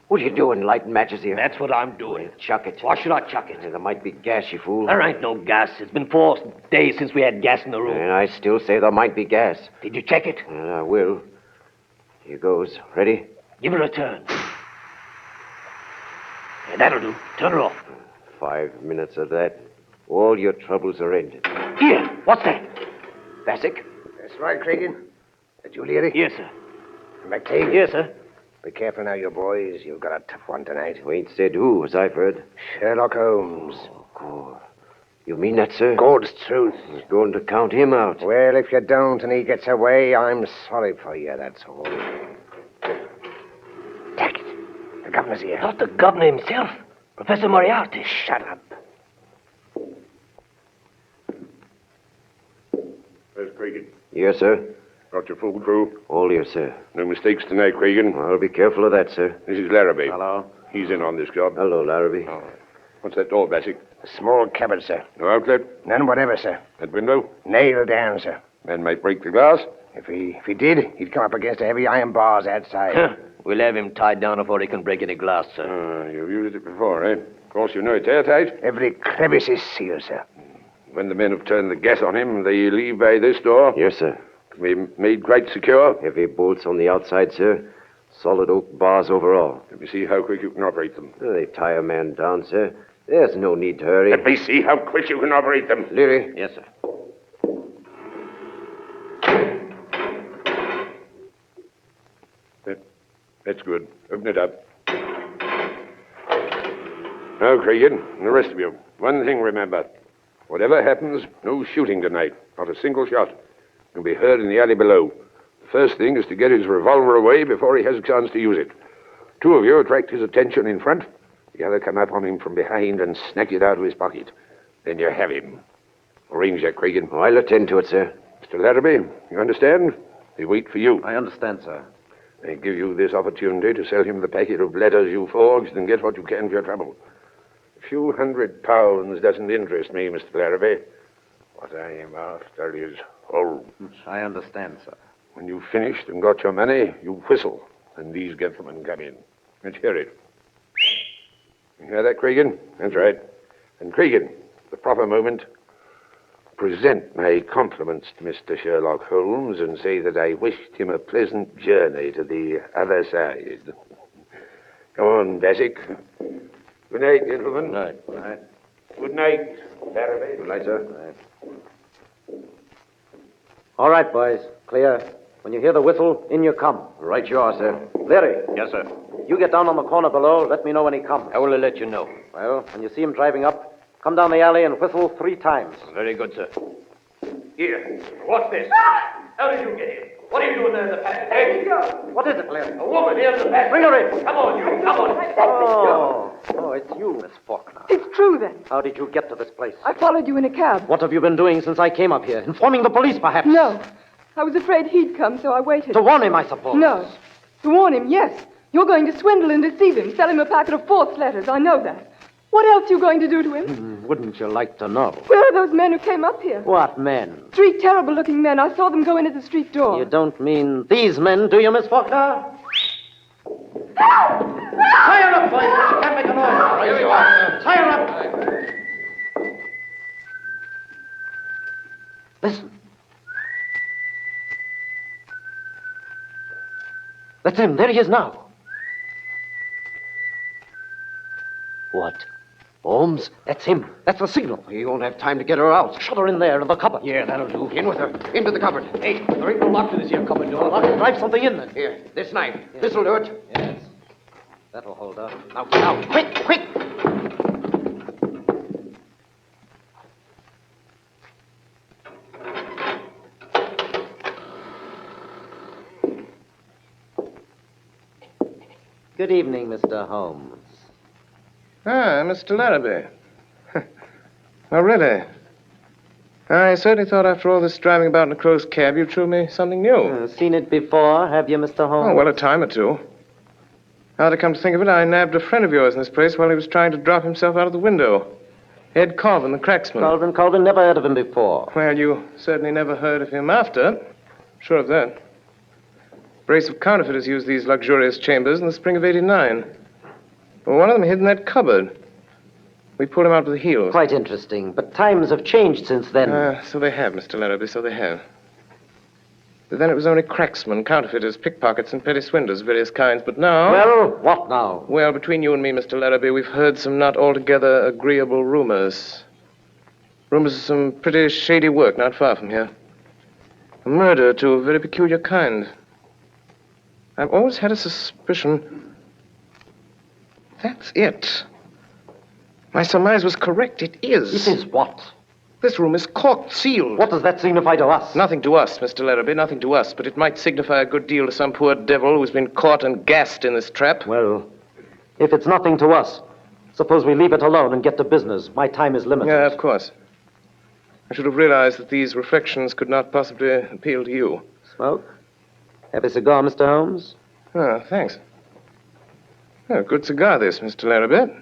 What are you doing, lighting matches here? That's what I'm doing. Chuck it. Why should I chuck it? There might be gas, you fool. There ain't no gas. It's been 4 days since we had gas in the room. And I still say there might be gas. Did you check it? I will. Here goes. Ready? Give it a turn. Yeah, that'll do. Turn her off. 5 minutes of that. All your troubles are ended. Here, what's that? Bassick? That's right, Craigin. That you, Leary? Yes, sir. McTague? Yes, sir. Be careful now, you boys. You've got a tough one tonight. We ain't said who, as I've heard. Sherlock Holmes. God. You mean that, sir? God's truth. He's going to count him out. Well, if you don't and he gets away, I'm sorry for you, that's all. Take it. The governor's here. Not the governor himself. Professor Moriarty. Shut up. Where's Craigin? Yes, sir. Got your full crew? All here, sir. No mistakes tonight, Craigin. I'll be careful of that, sir. This is Larrabee. Hello. He's in on this job. Hello, Larrabee. Oh. What's that door, Bassick? A small cupboard, sir. No outlet? None whatever, sir. That window? Nailed down, sir. Man might break the glass. If he did, he'd come up against the heavy iron bars outside. We'll have him tied down before he can break any glass, sir. You've used it before, eh? Of course, you know it's airtight. Every crevice is sealed, sir. When the men have turned the gas on him, they leave by this door. Yes, sir. Can be made quite secure. Heavy bolts on the outside, sir. Solid oak bars over all. Let me see how quick you can operate them. They tie a man down, sir. There's no need to hurry. Let me see how quick you can operate them. Leary. Yes, sir. That's good. Open it up. Now, Craigin, and the rest of you, one thing remember. Whatever happens, no shooting tonight. Not a single shot. You'll be heard in the alley below. The first thing is to get his revolver away before he has a chance to use it. 2 of you attract his attention in front. The other come up on him from behind and snatch it out of his pocket. Then you have him. Arrange that, Craigin. Oh, I'll attend to it, sir. Mr. Larrabee, you understand? They wait for you. I understand, sir. They give you this opportunity to sell him the packet of letters you forged and get what you can for your trouble. A few £100 doesn't interest me, Mr. Larrabee. What I am after is Holmes. I understand, sir. When you've finished and got your money, you whistle, and these gentlemen come in. Let's hear it. You hear that, Craigin? That's right. And Craigin, the proper moment, present my compliments to Mr. Sherlock Holmes and say that I wished him a pleasant journey to the other side. Come on, Bassick. Good night, gentlemen. Good night. Good night. Good night, Larrabee. Good night, sir. Good night. All right, boys. Clear. When you hear the whistle, in you come. Right you are, sir. Leary. Yes, sir. You get down on the corner below. Let me know when he comes. I will let you know. Well, when you see him driving up, come down the alley and whistle 3 times. Very good, sir. Here. What's this? How did you get here? What are you doing there in the passage? Hey, what is it, Larry? A woman here in the passage. Bring her in. Come on, you. Come on. Oh, it's you, Miss Faulkner. It's true, then. How did you get to this place? I followed you in a cab. What have you been doing since I came up here? Informing the police, perhaps? No. I was afraid he'd come, so I waited. To warn him, I suppose? No. To warn him, yes. You're going to swindle and deceive him, sell him a packet of false letters. I know that. What else are you going to do to him? Wouldn't you like to know? Where are those men who came up here? What men? 3 terrible-looking men. I saw them go in at the street door. You don't mean these men, do you, Miss Faulkner? Tie her up, boys. She can't make a noise. Here you are. Tie her up. Listen. That's him. There he is now. What? Holmes? That's him. That's the signal. You won't have time to get her out. Shut her in there in the cupboard. Yeah, that'll do. In with her. Into the cupboard. Hey, there ain't no lock to this here cupboard door. I'll drive something in then. Here, this knife. This'll do it. Yes. That'll hold up. Now, quick, quick! Good evening, Mr. Holmes. Ah, Mr. Larrabee. Oh, really? I certainly thought after all this driving about in a closed cab, you'd show me something new. Seen it before, have you, Mr. Holmes? Oh, well, a time or two. Now to come to think of it, I nabbed a friend of yours in this place while he was trying to drop himself out of the window. Ed Colvin, the cracksman. Colvin, never heard of him before. Well, you certainly never heard of him after. Sure of that. A brace of counterfeiters used these luxurious chambers in the spring of '89. Well, one of them hid in that cupboard. We pulled him out with the heels. Quite interesting, but times have changed since then. So they have, Mr. Larrabee, so they have. But then it was only cracksmen, counterfeiters, pickpockets, and petty swindlers of various kinds. But now... Well, what now? Well, between you and me, Mr. Larrabee, we've heard some not altogether agreeable rumors. Rumors of some pretty shady work not far from here. A murder to a very peculiar kind. I've always had a suspicion... That's it. My surmise was correct. It is. It is what? This room is corked, sealed. What does that signify to us? Nothing to us, Mr. Larrabee, nothing to us. But it might signify a good deal to some poor devil who's been caught and gassed in this trap. Well, if it's nothing to us, suppose we leave it alone and get to business. My time is limited. Yeah, of course. I should have realized that these reflections could not possibly appeal to you. Smoke? Have a cigar, Mr. Holmes? Oh, thanks. Oh, good cigar, this, Mr. Larrabee.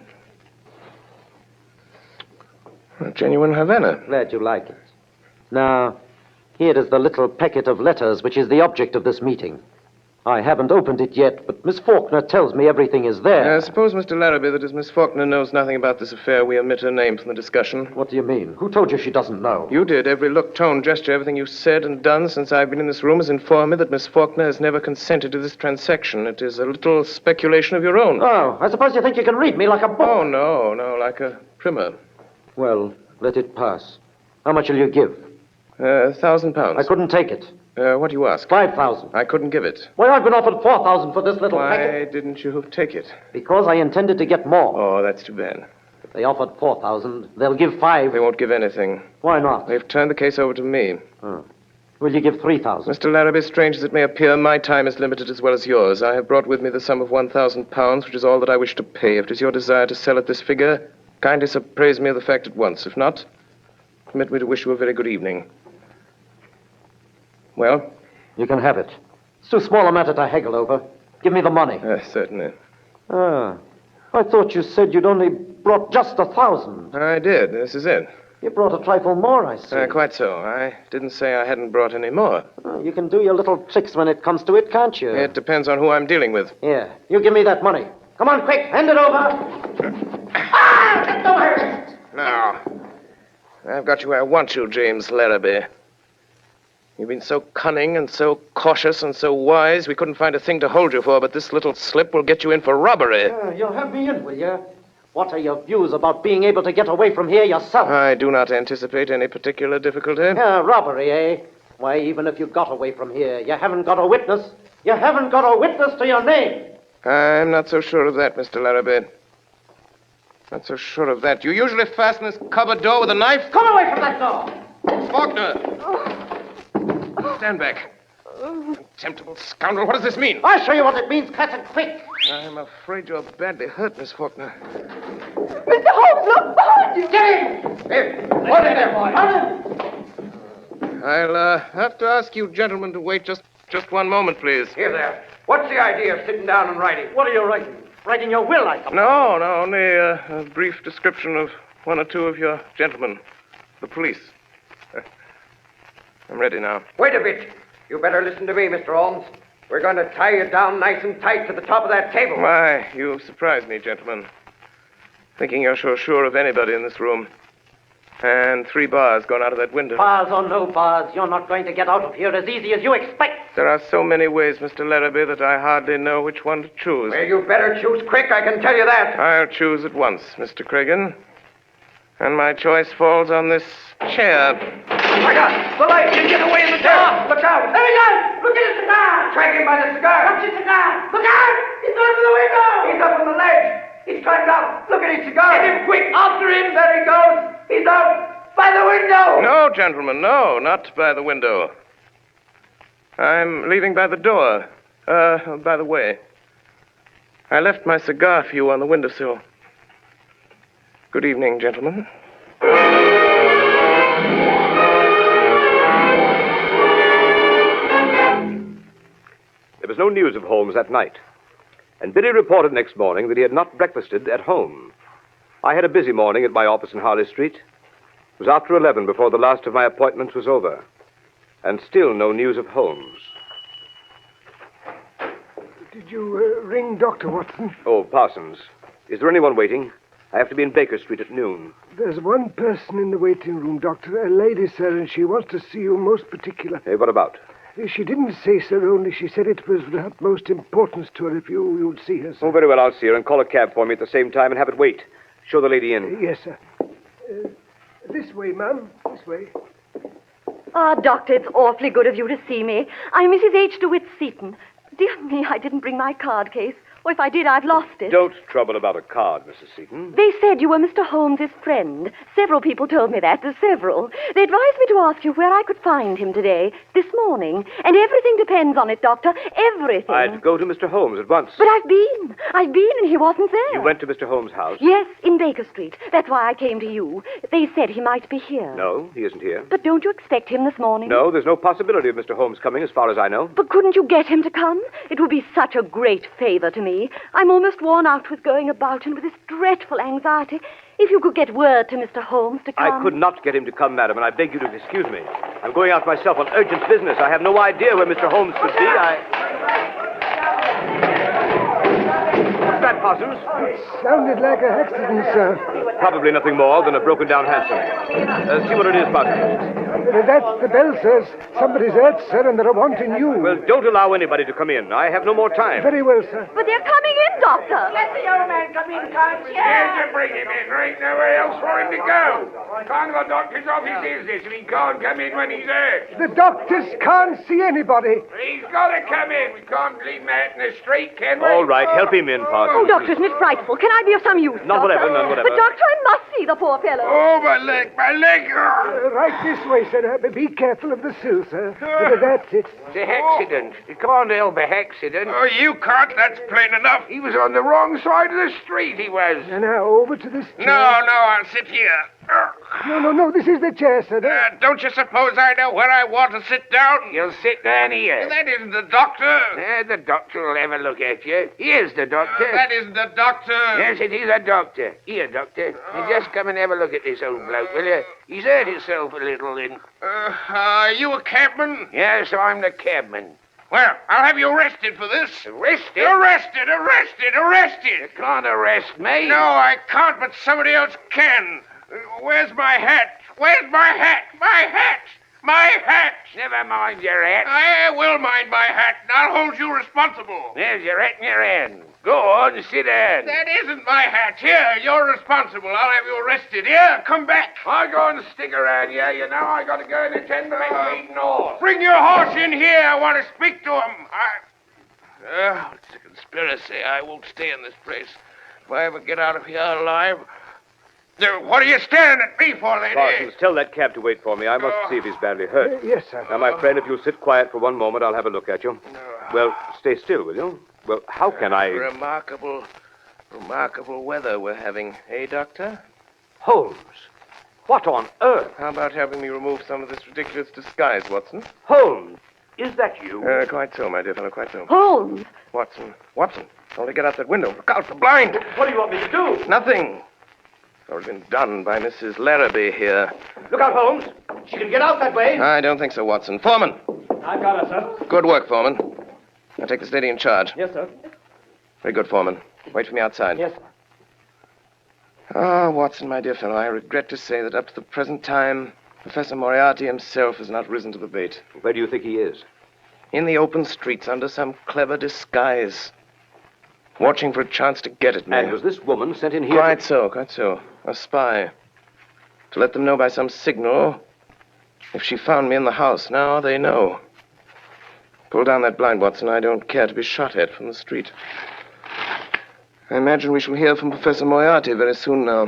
A genuine Havana. Glad you like it. Now, here is the little packet of letters which is the object of this meeting. I haven't opened it yet, but Miss Faulkner tells me everything is there. Suppose, Mr. Larrabee, that as Miss Faulkner knows nothing about this affair, we omit her name from the discussion. What do you mean? Who told you she doesn't know? You did. Every look, tone, gesture, everything you've said and done since I've been in this room has informed me that Miss Faulkner has never consented to this transaction. It is a little speculation of your own. Oh, I suppose you think you can read me like a book. Oh, no, like a primer. Well, let it pass. How much will you give? £1,000. I couldn't take it. What do you ask? 5,000. I couldn't give it. Why, I've been offered 4,000 for this little packet. Why didn't you take it? Because I intended to get more. Oh, that's too bad. If they offered 4,000, they'll give 5. They won't give anything. Why not? They've turned the case over to me. Oh. Will you give 3,000? Mr. Larrabee, strange as it may appear, my time is limited as well as yours. I have brought with me the sum of £1,000, which is all that I wish to pay. If it is your desire to sell at this figure, kindly appraise me of the fact at once. If not, permit me to wish you a very good evening. Well? You can have it. It's too small a matter to haggle over. Give me the money. Certainly. Ah. I thought you said you'd only brought just 1,000. I did. This is it. You brought a trifle more, I see. Quite so. I didn't say I hadn't brought any more. You can do your little tricks when it comes to it, can't you? It depends on who I'm dealing with. Here, you give me that money. Come on, quick, hand it over. Get away! Now, I've got you where I want you, James Larrabee. You've been so cunning and so cautious and so wise, we couldn't find a thing to hold you for, but this little slip will get you in for robbery. You'll have me in, will you? What are your views about being able to get away from here yourself? I do not anticipate any particular difficulty. Robbery, eh? Why, even if you got away from here, you haven't got a witness. You haven't got a witness to your name. I'm not so sure of that, Mr. Larrabee. Not so sure of that. You usually fasten this cupboard door with a knife? Come away from that door! Faulkner! Stand back. Contemptible scoundrel, what does this mean? I'll show you what it means. Cut it quick. I'm afraid you're badly hurt, Miss Faulkner. Mr. Holmes, look behind you! Get him! Here, hold it there, boy. Hold him! I'll have to ask you gentlemen to wait just one moment, please. Here there. What's the idea of sitting down and writing? What are you writing? Writing your will, I suppose. No, only a brief description of one or two of your gentlemen, the police. I'm ready now. Wait a bit. You better listen to me, Mr. Holmes. We're going to tie you down nice and tight to the top of that table. Why, you surprised me, gentlemen. Thinking you're so sure of anybody in this room. And 3 bars gone out of that window. Bars or no bars, you're not going to get out of here as easy as you expect. There are so many ways, Mr. Larrabee, that I hardly know which one to choose. Well, you better choose quick, I can tell you that. I'll choose at once, Mr. Craigin. And my choice falls on this chair. My God! The light! You get away in the dark! Look out! There he goes! Look at his cigar! Track him by the cigar! What's his cigar? Look out! He's going for the window! He's up on the ledge! He's climbed up! Look at his cigar! Get him quick! After him! There he goes! He's out! By the window! No, gentlemen, no, not by the window. I'm leaving by the door. By the way, I left my cigar for you on the windowsill. Good evening, gentlemen. There was no news of Holmes that night, and Billy reported next morning that he had not breakfasted at home. I had a busy morning at my office in Harley Street. It was after 11 before the last of my appointments was over, and still no news of Holmes. Did you ring Dr. Watson? Oh, Parsons. Is there anyone waiting? I have to be in Baker Street at noon. There's one person in the waiting room, Doctor. A lady, sir, and she wants to see you most particular. Hey, what about? She didn't say, sir, only she said it was of the utmost importance to her if you'd see her, sir. Oh, very well, I'll see her, and call a cab for me at the same time and have it wait. Show the lady in. Yes, sir. This way, ma'am. This way. Ah, Doctor, it's awfully good of you to see me. I'm Mrs. H. DeWitt Seaton. Dear me, I didn't bring my card case. Or if I did, I've lost it. Don't trouble about a card, Mrs. Seaton. They said you were Mr. Holmes's friend. Several people told me that. There's several. They advised me to ask you where I could find him today, this morning. And everything depends on it, Doctor. Everything. I'd go to Mr. Holmes at once. But I've been, and he wasn't there. You went to Mr. Holmes' house? Yes, in Baker Street. That's why I came to you. They said he might be here. No, he isn't here. But don't you expect him this morning? No, there's no possibility of Mr. Holmes coming, as far as I know. But couldn't you get him to come? It would be such a great favor to me. I'm almost worn out with going about and with this dreadful anxiety. If you could get word to Mr. Holmes to come... I could not get him to come, madam, and I beg you to excuse me. I'm going out myself on urgent business. I have no idea where Mr. Holmes could be. What's that, Parsons? It sounded like an accident, sir. Probably nothing more than a broken-down hansom. See what it is, Parsons. That's the bell, sir. Somebody's hurt, sir, and they're wanting you. Well, don't allow anybody to come in. I have no more time. Very well, sir. But they're coming in, Doctor. Let the old man come in, can't you? Yes, to bring him in. There ain't nowhere else for him to go. Can't the doctor's office is this, and he can't come in when he's hurt. The doctors can't see anybody. He's got to come in. We can't leave him out in the street, can we? All right, help him in, Parsons. Oh, Doctor, isn't it frightful? Can I be of some use, None Doctor? whatever, none whatever. But, Doctor, I must see the poor fellow. Oh, my leg, my leg. Right this way, sir. Be careful of the sill, sir. That's it. It's a accident. It can't help a accident. Oh, you can't. That's plain enough. He was on the wrong side of the street, he was. Now, over to this chair. No, I'll sit here. No, this is the chair, sir. Don't you suppose I know where I want to sit down? You'll sit down here. That isn't the doctor. The doctor will have a look at you. Here's the doctor. That isn't the doctor. Yes, it is a doctor. Here, doctor. You just come and have a look at this old bloke, will you? He's hurt himself a little in. Are you a cabman? Yes, I'm the cabman. Well, I'll have you arrested for this. Arrested? Arrested! You can't arrest me. No, I can't, but somebody else can. Where's my hat? My hat! Never mind your hat. I will mind my hat, and I'll hold you responsible. There's your hat in your hand. Go on, sit down. That isn't my hat. Here, you're responsible. I'll have you arrested. Here, come back. I'll go and stick around here. You know, I got to go and attend to my feet and all. Bring your horse in here. I want to speak to him. It's a conspiracy. I won't stay in this place. If I ever get out of here alive, What are you staring at me for, lady? Parsons, tell that cab to wait for me. I must see if he's badly hurt. Yes, sir. Now, my friend, if you'll sit quiet for one moment, I'll have a look at you. Well, stay still, will you? Well, how can I... Remarkable weather we're having, eh, Doctor? Holmes, what on earth? How about having me remove some of this ridiculous disguise, Watson? Holmes, is that you? Quite so, my dear fellow, quite so. Holmes! Watson, only get out that window. Look out, the blind! What do you want me to do? Nothing. It's already been done by Mrs. Larrabee here. Look out, Holmes. She can get out that way. I don't think so, Watson. Foreman! I've got her, sir. Good work, Foreman. Now take this lady in charge. Yes, sir. Very good, Foreman. Wait for me outside. Yes, sir. Ah, Watson, my dear fellow, I regret to say that up to the present time, Professor Moriarty himself has not risen to the bait. Where do you think he is? In the open streets under some clever disguise. Watching for a chance to get at me. And was this woman sent in here? Quite so. A spy. To let them know by some signal if she found me in the house. Now they know. Pull down that blind, Watson. I don't care to be shot at from the street. I imagine we shall hear from Professor Moriarty very soon now.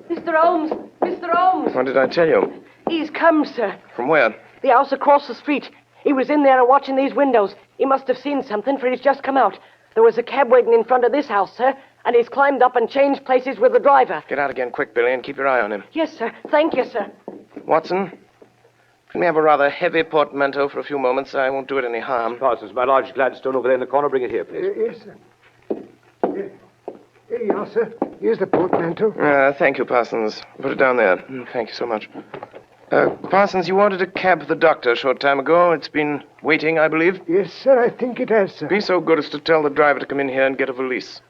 Mr. Holmes! Mr. Holmes! What did I tell you? He's come, sir. From where? The house across the street. He was in there watching these windows. He must have seen something, for he's just come out. There was a cab waiting in front of this house, sir, and he's climbed up and changed places with the driver. Get out again quick, Billy, and keep your eye on him. Yes, sir. Thank you, sir. Watson, can we have a rather heavy portmanteau for a few moments? I won't do it any harm. Parsons, my large Gladstone over there in the corner. Bring it here, please. Yes, sir. Here you are, sir. Here's the portmanteau. Thank you, Parsons. Put it down there. Thank you so much. Parsons, you ordered a cab for the doctor a short time ago. It's been waiting, I believe. Yes, sir, I think it has, sir. Be so good as to tell the driver to come in here and get a valise.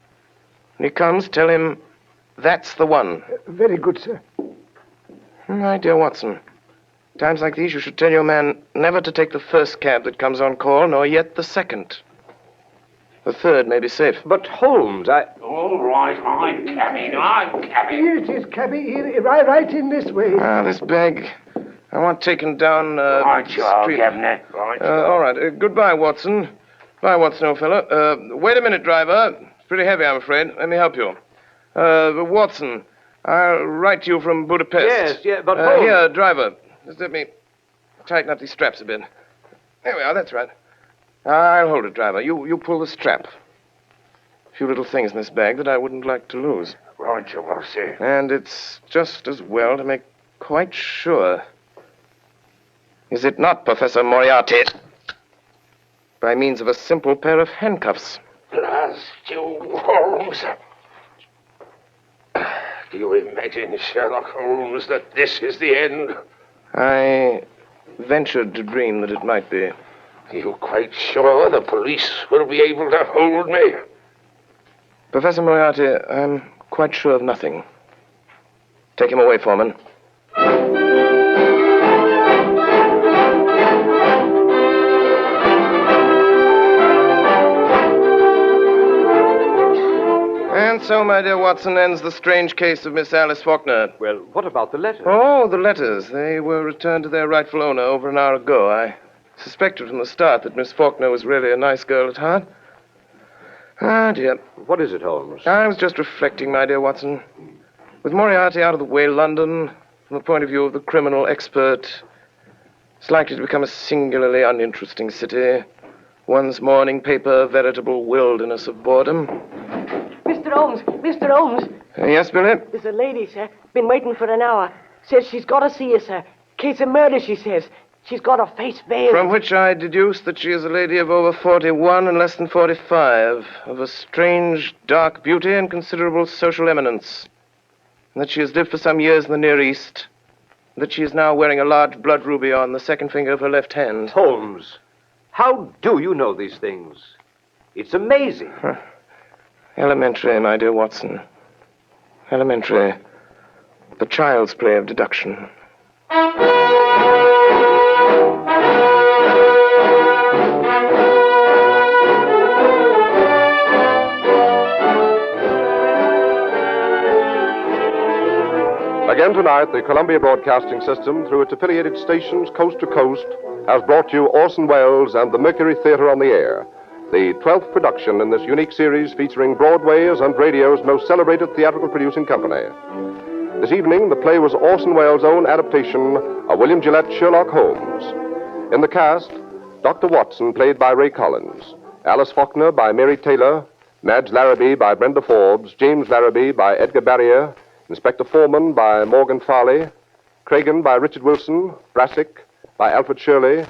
When he comes, tell him that's the one. Very good, sir. My dear Watson, times like these you should tell your man never to take the first cab that comes on call, nor yet the second. The third may be safe. But Holmes, All right, I'm coming. Here it is, cabby. Here, right in this way. This bag. I want taken down, Right, you are, street. Governor. Right. All right. Goodbye, Watson. Bye, Watson, old fellow. Wait a minute, driver. It's pretty heavy, I'm afraid. Let me help you. Watson, I'll write to you from Budapest. Yes, but Holmes... Here, driver. Just let me tighten up these straps a bit. There we are, that's right. I'll hold it, driver. You pull the strap. A few little things in this bag that I wouldn't like to lose. Right, you are, sir. And it's just as well to make quite sure. Is it not, Professor Moriarty? By means of a simple pair of handcuffs. Blast you, Holmes. Do you imagine, Sherlock Holmes, that this is the end? I ventured to dream that it might be. Are you quite sure the police will be able to hold me? Professor Moriarty, I'm quite sure of nothing. Take him away, Forman. And so, my dear Watson, ends the strange case of Miss Alice Faulkner. Well, what about the letters? Oh, the letters. They were returned to their rightful owner over an hour ago. I suspected from the start that Miss Faulkner was really a nice girl at heart. Ah, dear. What is it, Holmes? I was just reflecting, my dear Watson. With Moriarty out of the way, London, from the point of view of the criminal expert, is likely to become a singularly uninteresting city. One's morning paper, a veritable wilderness of boredom. Mr. Holmes. Yes, Billy? There's a lady, sir. Been waiting for an hour. Says she's got to see you, sir. Case of murder, she says. She's got her face veiled. From which I deduce that she is a lady of over 41 and less than 45, of a strange, dark beauty and considerable social eminence, and that she has lived for some years in the Near East, and that she is now wearing a large blood ruby on the second finger of her left hand. Holmes, how do you know these things? It's amazing. Elementary, my dear Watson. Elementary. The child's play of deduction. Again tonight, the Columbia Broadcasting System, through its affiliated stations coast to coast, has brought you Orson Welles and the Mercury Theatre on the Air, the 12th production in this unique series featuring Broadway's and radio's most celebrated theatrical producing company. This evening, the play was Orson Welles' own adaptation of William Gillette's Sherlock Holmes. In the cast, Dr. Watson, played by Ray Collins, Alice Faulkner by Mary Taylor, Madge Larrabee by Brenda Forbes, James Larrabee by Edgar Barrier, Inspector Forman by Morgan Farley, Craigin by Richard Wilson, Bassick by Alfred Shirley,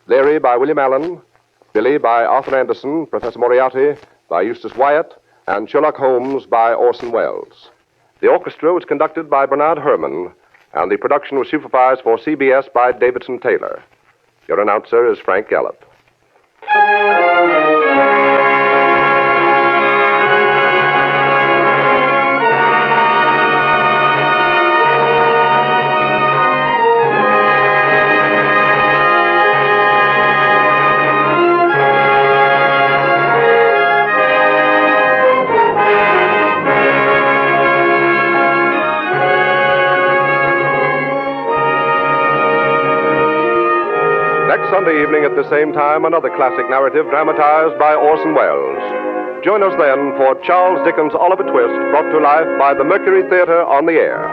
Leary by William Alland, Billy by Arthur Anderson, Professor Moriarty by Eustace Wyatt, and Sherlock Holmes by Orson Welles. The orchestra was conducted by Bernard Herrmann, and the production was supervised for CBS by Davidson Taylor. Your announcer is Frank Gallup. Next Sunday evening at the same time, another classic narrative dramatized by Orson Welles. Join us then for Charles Dickens' Oliver Twist, brought to life by the Mercury Theatre on the Air.